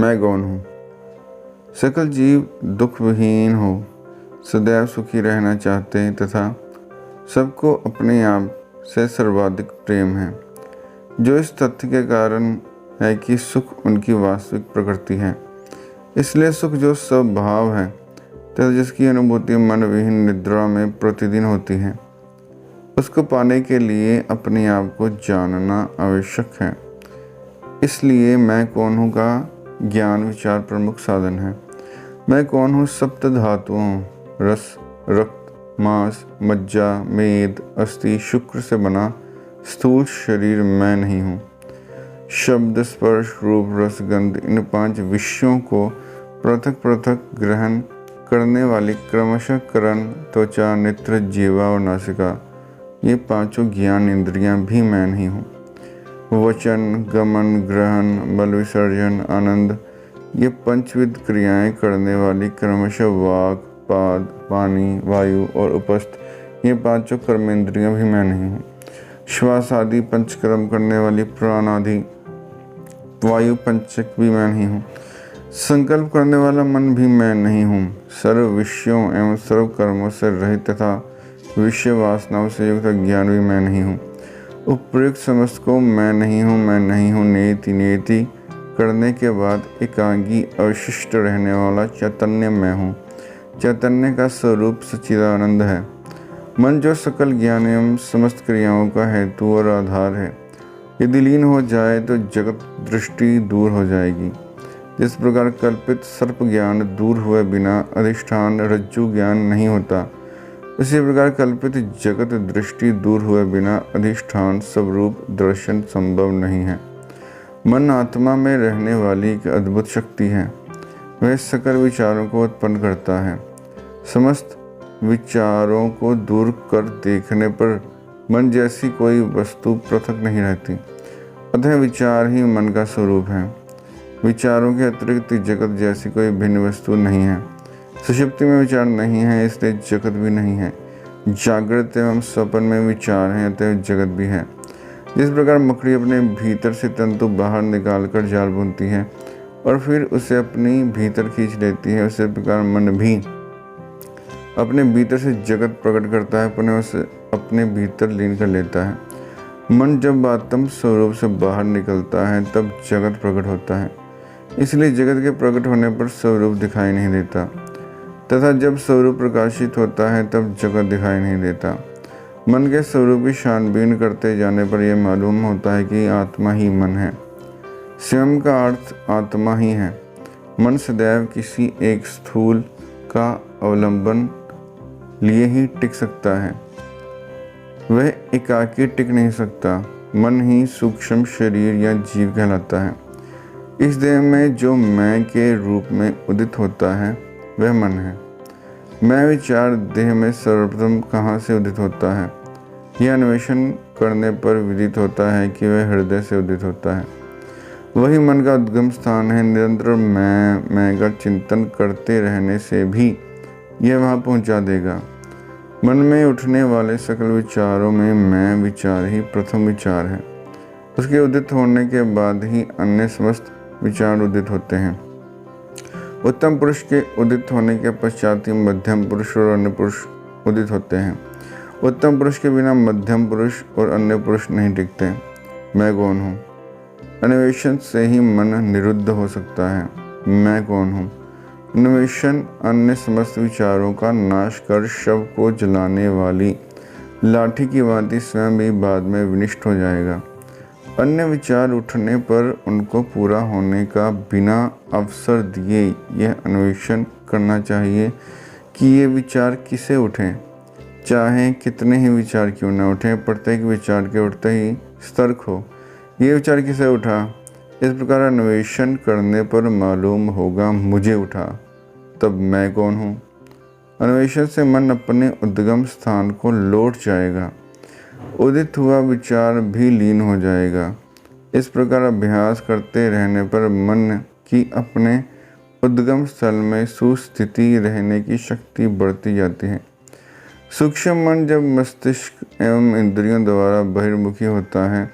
मैं कौन हूँ? सकल जीव दुख विहीन हो, सदैव सुखी रहना चाहते हैं तथा सबको अपने आप से सर्वाधिक प्रेम है, जो इस तथ्य के कारण है कि सुख उनकी वास्तविक प्रकृति है। इसलिए सुख जो स्वभाव है तथा जिसकी अनुभूति मन विहीन निद्रा में प्रतिदिन होती है, उसको पाने के लिए अपने आप को जानना आवश्यक है। इसलिए मैं कौन हूँ का ज्ञान विचार प्रमुख साधन है। मैं कौन हूँ सप्त धातुओं रस, रक्त, मांस, मज्जा, मेद, अस्थि, शुक्र से बना स्थूल शरीर मैं नहीं हूँ। शब्द, स्पर्श, रूप, रस, गंध इन 5 विषयों को पृथक पृथक ग्रहण करने वाली क्रमशः करण, त्वचा, नेत्र, जीवा और नासिका, ये 5 ज्ञान इंद्रियां भी मैं नहीं हूँ। वचन, गमन, ग्रहण, बल विसर्जन, आनंद, ये 5विध क्रियाएं करने वाली क्रमशः वाक, पाद, पानी, वायु और उपस्थ, ये 5 कर्मेंद्रियां भी मैं नहीं हूँ। श्वास आदि 5 कर्म करने वाली प्राण आदि वायु पंचक भी मैं नहीं हूँ। संकल्प करने वाला मन भी मैं नहीं हूँ। सर्व विषयों एवं सर्व कर्मों से रहित तथा विषय वासनाओं से युक्त ज्ञान भी मैं नहीं हूँ। उपयुक्त समस्त को मैं नहीं हूँ नेति नेति करने के बाद एकांगी अवशिष्ट रहने वाला चैतन्य मैं हूँ। चैतन्य का स्वरूप सच्चिदानंद है। मन जो सकल ज्ञान एवं समस्त क्रियाओं का हेतु और आधार है, यदि लीन हो जाए तो जगत दृष्टि दूर हो जाएगी। जिस प्रकार कल्पित सर्प ज्ञान दूर हुए बिना अधिष्ठान रज्जु ज्ञान नहीं होता, इसी प्रकार कल्पित जगत दृष्टि दूर हुए बिना अधिष्ठान स्वरूप दर्शन संभव नहीं है। मन आत्मा में रहने वाली एक अद्भुत शक्ति है। वह सकल विचारों को उत्पन्न करता है। समस्त विचारों को दूर कर देखने पर मन जैसी कोई वस्तु पृथक नहीं रहती। अतः विचार ही मन का स्वरूप है। विचारों के अतिरिक्त जगत जैसी कोई भिन्न वस्तु नहीं है। सुषुप्ति में विचार नहीं है, इसलिए जगत भी नहीं है। जागृत एवं स्वप्न में विचार है, अतः जगत भी है। जिस प्रकार मकड़ी अपने भीतर से तंतु बाहर निकालकर जाल बुनती है और फिर उसे अपनी भीतर खींच लेती है, उसी प्रकार मन भी अपने भीतर से जगत प्रकट करता है, पुनः उसे अपने भीतर लीन कर लेता है। मन जब आत्म स्वरूप से बाहर निकलता है तब जगत प्रकट होता है। इसलिए जगत के प्रकट होने पर स्वरूप दिखाई नहीं देता तथा जब स्वरूप प्रकाशित होता है तब जगत दिखाई नहीं देता। मन के स्वरूप की छानबीन करते जाने पर यह मालूम होता है कि आत्मा ही मन है। स्वयं का अर्थ आत्मा ही है। मन सदैव किसी एक स्थूल का अवलंबन लिए ही टिक सकता है, वह एकाकी टिक नहीं सकता। मन ही सूक्ष्म शरीर या जीव कहलाता है। इस देह में जो मैं के रूप में उदित होता है वह मन है। मैं विचार देह में सर्वप्रथम कहाँ से उदित होता है, यह अन्वेषण करने पर विदित होता है कि वह हृदय से उदित होता है। वही मन का उद्गम स्थान है। निरंतर मैं का चिंतन करते रहने से भी यह वहाँ पहुँचा देगा। मन में उठने वाले सकल विचारों में मैं विचार ही प्रथम विचार है। उसके उदित होने के बाद ही अन्य समस्त विचार उदित होते हैं। उत्तम पुरुष के उदित होने के पश्चात ही मध्यम पुरुष और अन्य पुरुष उदित होते हैं। उत्तम पुरुष के बिना मध्यम पुरुष और अन्य पुरुष नहीं टिकते। मैं कौन हूँ? अन्वेषण से ही मन निरुद्ध हो सकता है। मैं कौन हूँ? अन्वेषण अन्य समस्त विचारों का नाश कर शव को जलाने वाली लाठी की भांति स्वयं भी बाद में विनष्ट हो जाएगा। अन्य विचार उठने पर उनको पूरा होने का बिना अवसर दिए यह अन्वेषण करना चाहिए कि ये विचार किसे उठें। चाहे कितने ही विचार क्यों न उठें, प्रत्येक विचार के उठते ही सतर्क हो, ये विचार किसे उठा। इस प्रकार अन्वेषण करने पर मालूम होगा मुझे उठा, तब मैं कौन हूँ। अन्वेषण से मन अपने उद्गम स्थान को लौट जाएगा। उदित हुआ विचार भी लीन हो जाएगा। इस प्रकार अभ्यास करते रहने पर मन की अपने उद्गम स्थल में सुस्थिति रहने की शक्ति बढ़ती जाती है। सूक्ष्म मन जब मस्तिष्क एवं इंद्रियों द्वारा बहिर्मुखी होता है,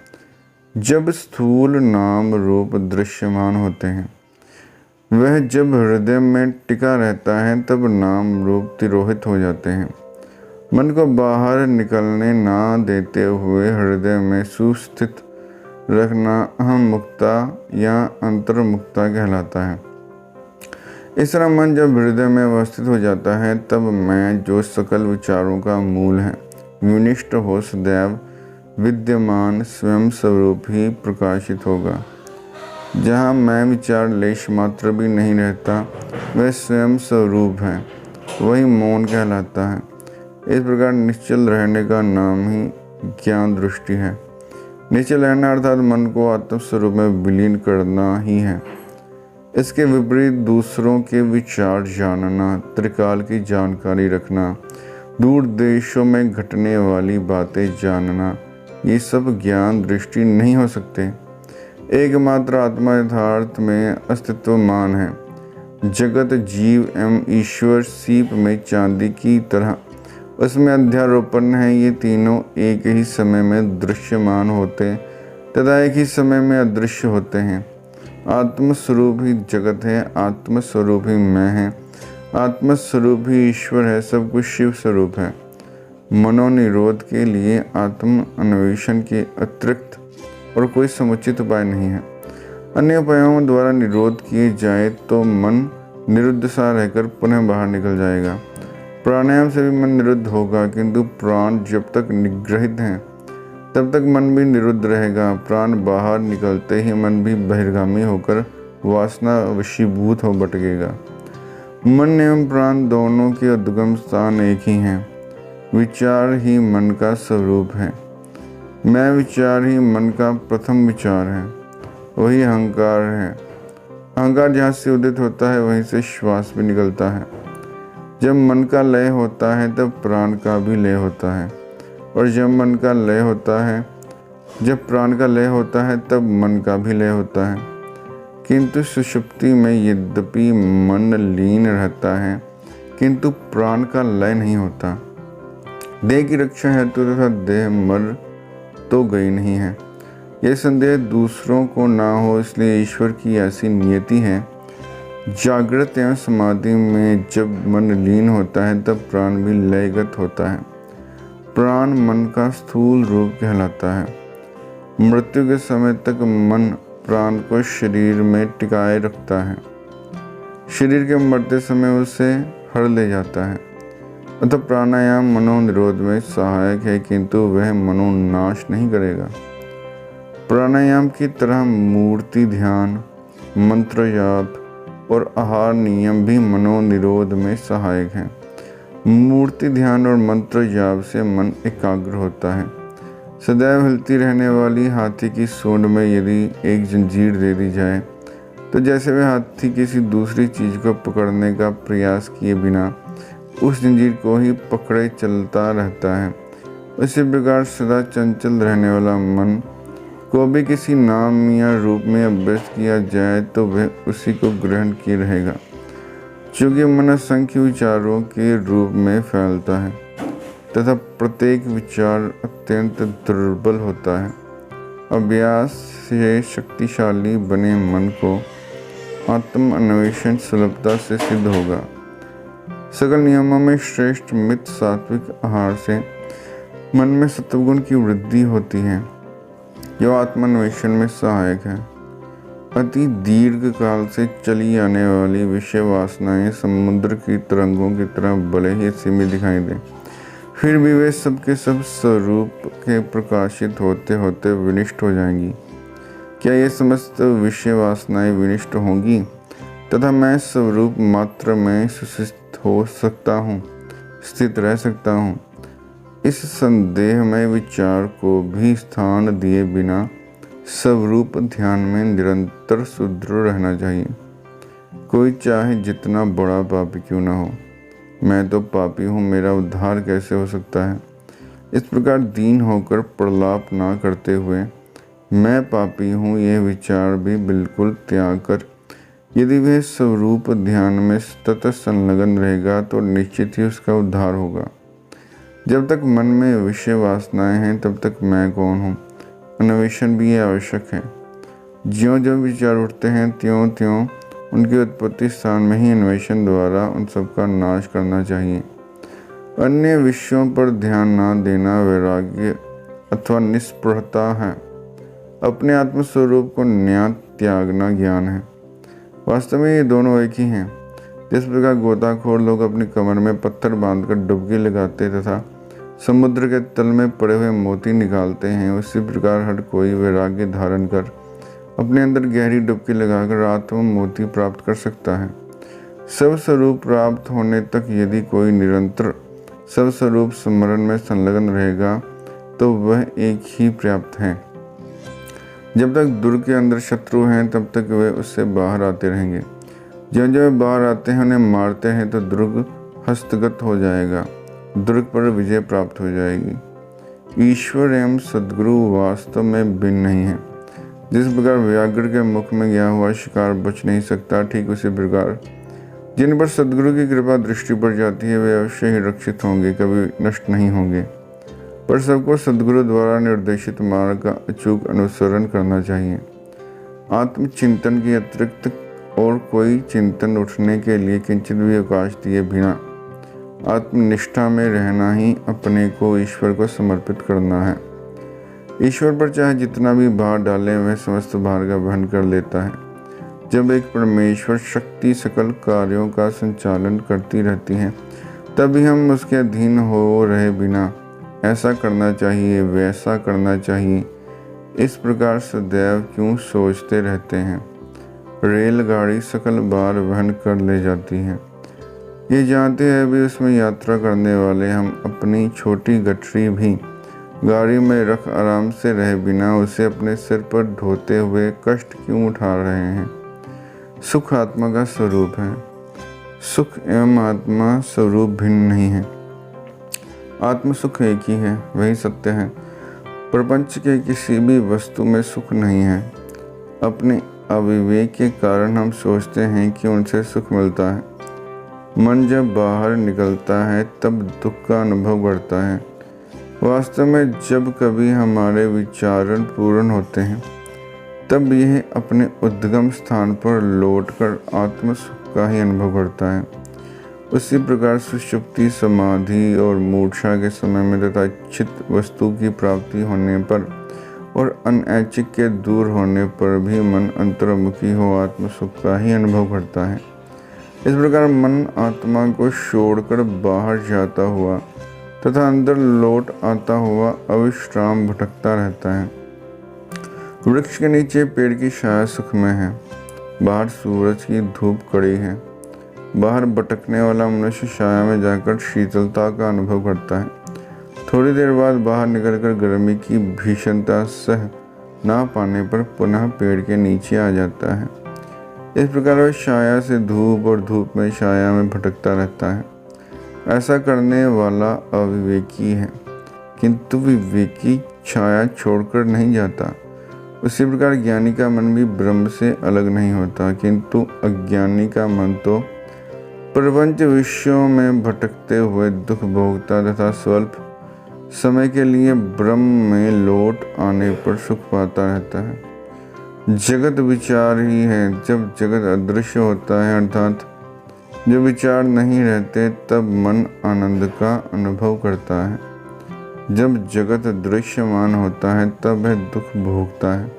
जब स्थूल नाम रूप दृश्यमान होते हैं, वह जब हृदय में टिका रहता है तब नाम रूप तिरोहित हो जाते हैं। मन को बाहर निकलने ना देते हुए हृदय में सुस्थित रखना अहम मुक्ता या अंतर्मुक्ता कहलाता है। इस तरह मन जब हृदय में अवस्थित हो जाता है तब मैं जो सकल विचारों का मूल है विनिष्ट हो सदैव विद्यमान स्वयं स्वरूप ही प्रकाशित होगा। जहाँ मैं विचार लेश मात्र भी नहीं रहता वह स्वयं स्वरूप है, वही मौन कहलाता है। इस प्रकार निश्चल रहने का नाम ही ज्ञान दृष्टि है। निश्चल रहना अर्थात मन को आत्म स्वरूप में विलीन करना ही है। इसके विपरीत दूसरों के विचार जानना, त्रिकाल की जानकारी रखना, दूर देशों में घटने वाली बातें जानना, ये सब ज्ञान दृष्टि नहीं हो सकते। एकमात्र आत्मा यथार्थ में अस्तित्वमान है। जगत, जीव एवं ईश्वर सीप में चांदी की तरह उसमें अध्यारोपण है। ये तीनों एक ही समय में दृश्यमान होते तथा एक ही समय में अदृश्य होते हैं। आत्मस्वरूप ही जगत है, आत्मस्वरूप ही मैं है, आत्मस्वरूप ही ईश्वर है, सब कुछ शिव स्वरूप है। मनोनिरोध के लिए आत्म अन्वेषण के अतिरिक्त और कोई समुचित उपाय नहीं है। अन्य उपायों द्वारा निरोध किए जाए तो मन निरुद्ध सा रहकर पुनः बाहर निकल जाएगा। प्राणायाम से भी मन निरुद्ध होगा, किंतु प्राण जब तक निग्रहित हैं तब तक मन भी निरुद्ध रहेगा। प्राण बाहर निकलते ही मन भी बहिर्गामी होकर वासना वशीभूत हो भटकेगा। मन एवं प्राण दोनों के उद्गम स्थान एक ही हैं। विचार ही मन का स्वरूप है। मैं विचार ही मन का प्रथम विचार है, वही अहंकार है। अहंकार जहाँ से उदित होता है वहीं से श्वास भी निकलता है। जब मन का लय होता है तब प्राण का भी लय होता है, और जब प्राण का लय होता है तब मन का भी लय होता है। किंतु सुषुप्ति में यद्यपि मन लीन रहता है किंतु प्राण का लय नहीं होता। देह की रक्षा हेतु तथा देह मर तो गई नहीं है, यह संदेह दूसरों को ना हो, इसलिए ईश्वर की ऐसी नियति है। जागृत एवं समाधि में जब मन लीन होता है तब प्राण भी लयगत होता है। प्राण मन का स्थूल रूप कहलाता है। मृत्यु के समय तक मन प्राण को शरीर में टिकाए रखता है। शरीर के मरते समय उसे हर ले जाता है। अतः प्राणायाम मनोनिरोध में सहायक है, किंतु वह मनोनाश नहीं करेगा। प्राणायाम की तरह मूर्ति ध्यान, मंत्र जाप और आहार नियम भी मनोनिरोध में सहायक हैं। मूर्ति ध्यान और मंत्र जाप से मन एकाग्र होता है। सदैव हिलती रहने वाली हाथी की सूंड में यदि एक जंजीर दे दी जाए तो जैसे वह हाथी किसी दूसरी चीज़ को पकड़ने का प्रयास किए बिना उस जंजीर को ही पकड़े चलता रहता है, उसी प्रकार सदा चंचल रहने वाला मन को भी किसी नाम या रूप में अभ्यस्त किया जाए तो वह उसी को ग्रहण किए रहेगा। चूँकि मन असंख्य विचारों के रूप में फैलता है तथा प्रत्येक विचार अत्यंत दुर्बल होता है, अभ्यास से शक्तिशाली बने मन को आत्म अन्वेषण सुलभता से सिद्ध होगा। सकल नियमों में श्रेष्ठ मित सात्विक आहार से मन में सत्वगुण की वृद्धि होती है, जो आत्मान्वेषण में सहायक है। अति दीर्घ काल से चली आने वाली विषय वासनाएं समुद्र की तरंगों की तरह भले ही सीमित दिखाई दें, फिर भी वे सब के सब स्वरूप के प्रकाशित होते होते विनिष्ट हो जाएंगी। क्या ये समस्त विषय वासनाएं विनिष्ट होंगी तथा मैं स्वरूप मात्र में सुस्थित हो सकता हूँ, स्थित रह सकता हूँ? इस संदेह में विचार को भी स्थान दिए बिना स्वरूप ध्यान में निरंतर सुदृढ़ रहना चाहिए। कोई चाहे जितना बड़ा पापी क्यों न हो, मैं तो पापी हूँ, मेरा उद्धार कैसे हो सकता है? इस प्रकार दीन होकर प्रलाप ना करते हुए मैं पापी हूँ यह विचार भी बिल्कुल त्याग कर यदि वह स्वरूप ध्यान में सतत संलग्न रहेगा तो निश्चित ही उसका उद्धार होगा। जब तक मन में विषय वासनाएं हैं तब तक मैं कौन हूँ, अन्वेषण भी आवश्यक है। ज्यों ज्यों विचार उठते हैं त्यों त्यों उनकी उत्पत्ति स्थान में ही अन्वेषण द्वारा उन सबका नाश करना चाहिए। अन्य विषयों पर ध्यान न देना वैराग्य अथवा निस्पृहता है। अपने आत्मस्वरूप को न्याय त्यागना ज्ञान है। वास्तव में ये दोनों एक ही हैं। जिस प्रकार गोताखोर लोग अपनी कमर में पत्थर बांधकर डुबकी लगाते तथा समुद्र के तल में पड़े हुए मोती निकालते हैं, उसी प्रकार हर कोई वैराग्य धारण कर अपने अंदर गहरी डुबकी लगाकर आत्म मोती प्राप्त कर सकता है। सब स्वरूप प्राप्त होने तक यदि कोई निरंतर सब स्वरूप स्मरण में संलग्न रहेगा तो वह एक ही पर्याप्त है। जब तक दुर्ग के अंदर शत्रु हैं तब तक वे उससे बाहर आते रहेंगे। जब वे बाहर आते हैं, उन्हें मारते हैं तो दुर्ग हस्तगत हो जाएगा, दुर्ग पर विजय प्राप्त हो जाएगी। ईश्वर एवं सद्गुरु वास्तव में भिन्न नहीं है। जिस प्रकार व्याघ्र के मुख में गया हुआ शिकार बच नहीं सकता, ठीक उसी प्रकार जिन पर सद्गुरु की कृपा दृष्टि पड़ जाती है वे अवश्य ही रक्षित होंगे, कभी नष्ट नहीं होंगे। पर सबको सद्गुरु द्वारा निर्देशित मार्ग का अचूक अनुसरण करना चाहिए। आत्मचिंतन के अतिरिक्त और कोई चिंतन उठने के लिए किंचित भी अवकाश दिए बिना आत्मनिष्ठा में रहना ही अपने को ईश्वर को समर्पित करना है। ईश्वर पर चाहे जितना भी भार डालें, वह समस्त भार का वहन कर लेता है। जब एक परमेश्वर शक्ति सकल कार्यों का संचालन करती रहती है, तभी हम उसके अधीन हो रहे बिना ऐसा करना चाहिए, वैसा करना चाहिए, इस प्रकार सदैव क्यों सोचते रहते हैं। रेलगाड़ी सकल भार वहन कर ले जाती है, ये जानते हैं भी उसमें यात्रा करने वाले हम अपनी छोटी गठरी भी गाड़ी में रख आराम से रहे बिना उसे अपने सिर पर ढोते हुए कष्ट क्यों उठा रहे हैं। सुख आत्मा का स्वरूप है। सुख एवं आत्मा स्वरूप भिन्न नहीं है। आत्म सुख एक ही है, वही सत्य है। प्रपंच के किसी भी वस्तु में सुख नहीं है। अपने अविवेक के कारण हम सोचते हैं कि उनसे सुख मिलता है। मन जब बाहर निकलता है तब दुख का अनुभव बढ़ता है। वास्तव में जब कभी हमारे विचारण पूर्ण होते हैं तब यह अपने उद्गम स्थान पर लौटकर आत्म सुख का ही अनुभव करता है। उसी प्रकार सुषुप्ति, समाधि और मूर्छा के समय में तथा इच्छित वस्तु की प्राप्ति होने पर और अनैच्छिक के दूर होने पर भी मन अंतर्मुखी हो आत्म सुख का ही अनुभव करता है। इस प्रकार मन आत्मा को छोड़कर बाहर जाता हुआ तथा अंदर लौट आता हुआ अविश्राम भटकता रहता है। वृक्ष के नीचे पेड़ की छाया सुखमय है, बाहर सूरज की धूप कड़ी है। बाहर भटकने वाला मनुष्य छाया में जाकर शीतलता का अनुभव करता है। थोड़ी देर बाद बाहर निकलकर गर्मी की भीषणता सह ना पाने पर पुनः पेड़ के नीचे आ जाता है। इस प्रकार वह छाया से धूप और धूप में छाया में भटकता रहता है। ऐसा करने वाला अविवेकी है, किंतु विवेकी छाया छोड़कर नहीं जाता। उसी प्रकार ज्ञानी का मन भी ब्रह्म से अलग नहीं होता, किंतु अज्ञानी का मन तो प्रपंच विषयों में भटकते हुए दुख भोगता तथा स्वल्प समय के लिए ब्रह्म में लौट आने पर सुख पाता रहता है। जगत विचार ही है। जब जगत अदृश्य होता है अर्थात जब विचार नहीं रहते, तब मन आनंद का अनुभव करता है। जब जगत दृश्यमान होता है तब वह दुख भोगता है।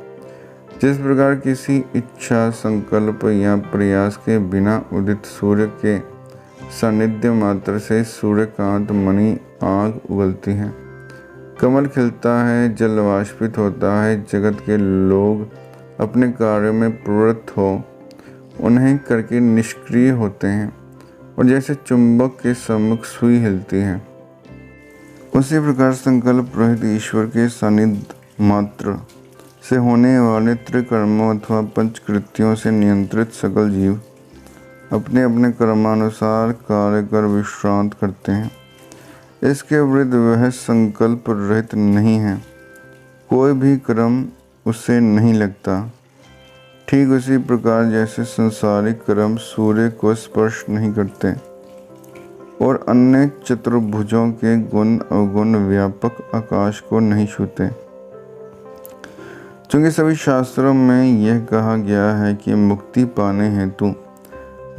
जिस प्रकार किसी इच्छा, संकल्प या प्रयास के बिना उदित सूर्य के सानिध्य मात्र से सूर्यकांत मणि आग उगलती है, कमल खिलता है, जल वाष्पित होता है, जगत के लोग अपने कार्यों में प्रवृत्त हो उन्हें करके निष्क्रिय होते हैं और जैसे चुंबक के सम्मुख सुई हिलती है, उसी प्रकार संकल्प रहित ईश्वर के सानिध्य मात्र से होने वाले त्रिकर्मों अथवा पंचकृत्यों से नियंत्रित सकल जीव अपने अपने कर्मानुसार कार्य कर विश्रांत करते हैं। इसके विरुद्ध वह संकल्प रहित नहीं है, कोई भी कर्म उससे नहीं लगता। ठीक उसी प्रकार जैसे संसारिक कर्म सूर्य को स्पर्श नहीं करते और अन्य चतुर्भुजों के गुण अवगुण व्यापक आकाश को नहीं छूते। क्योंकि सभी शास्त्रों में यह कहा गया है कि मुक्ति पाने हेतु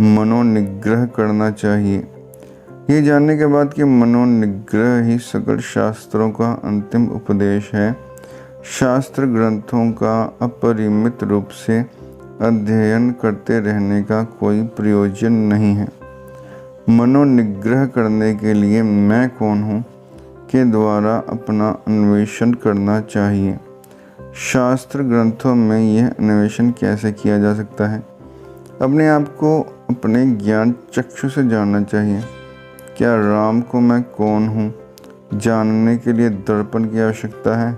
मनोनिग्रह करना चाहिए। ये जानने के बाद कि मनोनिग्रह ही सकल शास्त्रों का अंतिम उपदेश है, शास्त्र ग्रंथों का अपरिमित रूप से अध्ययन करते रहने का कोई प्रयोजन नहीं है। मनोनिग्रह करने के लिए मैं कौन हूँ के द्वारा अपना अन्वेषण करना चाहिए। शास्त्र ग्रंथों में यह अन्वेषण कैसे किया जा सकता है? अपने आप को अपने ज्ञान चक्षु से जानना चाहिए। क्या राम को मैं कौन हूँ जानने के लिए दर्पण की आवश्यकता है?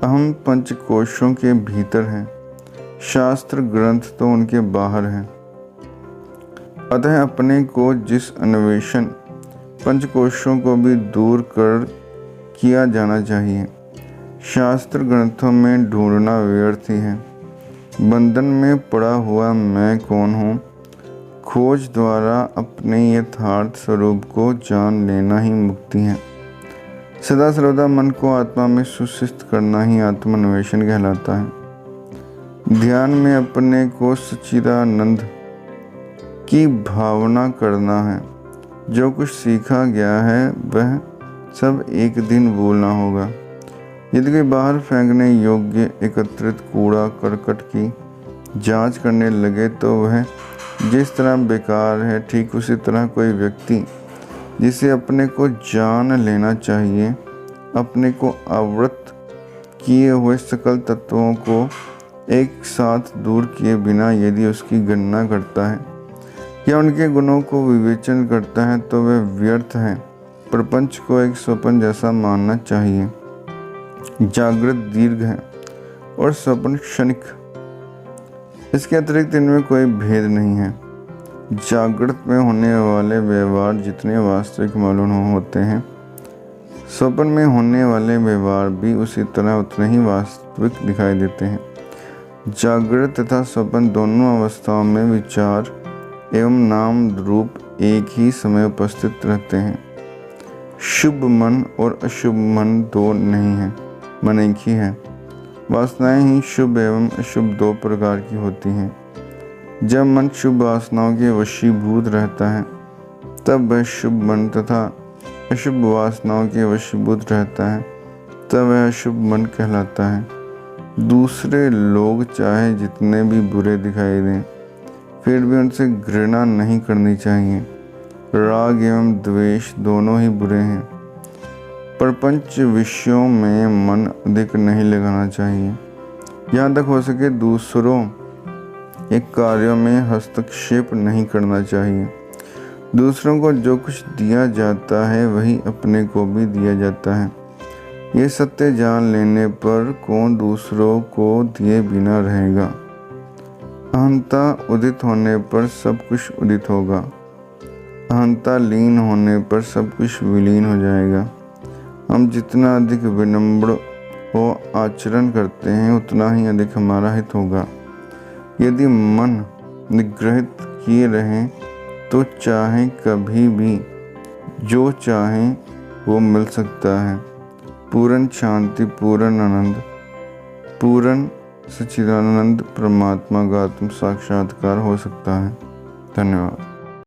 अहम पंचकोशों के भीतर है, शास्त्र ग्रंथ तो उनके बाहर हैं। अतः अपने को जिस अन्वेषण पंचकोशों को भी दूर कर किया जाना चाहिए। शास्त्र ग्रंथों में ढूंढना व्यर्थ ही है। बंधन में पड़ा हुआ मैं कौन हूँ खोज द्वारा अपने यथार्थ स्वरूप को जान लेना ही मुक्ति है। सदा सर्वदा मन को आत्मा में सुस्थित करना ही आत्मान्वेषण कहलाता है। ध्यान में अपने को सच्चिदानंद की भावना करना है। जो कुछ सीखा गया है वह सब एक दिन भूलना होगा। यदि कोई बाहर फेंकने योग्य एकत्रित कूड़ा करकट की जांच करने लगे तो वह जिस तरह बेकार है, ठीक उसी तरह कोई व्यक्ति जिसे अपने को जान लेना चाहिए, अपने को आवृत किए हुए सकल तत्वों को एक साथ दूर किए बिना यदि उसकी गणना करता है या उनके गुणों को विवेचन करता है तो वह व्यर्थ है। प्रपंच को एक स्वप्न जैसा मानना चाहिए। जागृत दीर्घ है और स्वप्न क्षणिक। इसके अतिरिक्त इनमें कोई भेद नहीं है। जागृत में होने वाले व्यवहार जितने वास्तविक मालूम होते हैं, स्वप्न में होने वाले व्यवहार भी उसी तरह उतने ही वास्तविक दिखाई देते हैं। जागृत तथा स्वप्न दोनों अवस्थाओं में विचार एवं नाम रूप एक ही समय उपस्थित रहते हैं। शुभ मन और अशुभ मन दो नहीं है, मन एक ही है। वासनाएं ही शुभ एवं अशुभ दो प्रकार की होती हैं। जब मन शुभ वासनाओं के वशीभूत रहता है तब वह शुभ मन तथा अशुभ वासनाओं के वशीभूत रहता है तब वह अशुभ मन कहलाता है। दूसरे लोग चाहे जितने भी बुरे दिखाई दें फिर भी उनसे घृणा नहीं करनी चाहिए। राग एवं द्वेष दोनों ही बुरे हैं। प्रपंच विषयों में मन अधिक नहीं लगाना चाहिए। यहाँ तक हो सके दूसरों एक कार्यों में हस्तक्षेप नहीं करना चाहिए। दूसरों को जो कुछ दिया जाता है वही अपने को भी दिया जाता है। ये सत्य जान लेने पर कौन दूसरों को दिए बिना रहेगा। अहंता उदित होने पर सब कुछ उदित होगा। अहंता लीन होने पर सब कुछ विलीन हो जाएगा। हम जितना अधिक विनम्र हो आचरण करते हैं उतना ही अधिक हमारा हित होगा। यदि मन निग्रहित किए रहें तो चाहे कभी भी जो चाहें वो मिल सकता है। पूर्ण शांति, पूर्ण आनंद, पूर्ण सच्चिदानंद परमात्मा का आत्म साक्षात्कार हो सकता है। धन्यवाद।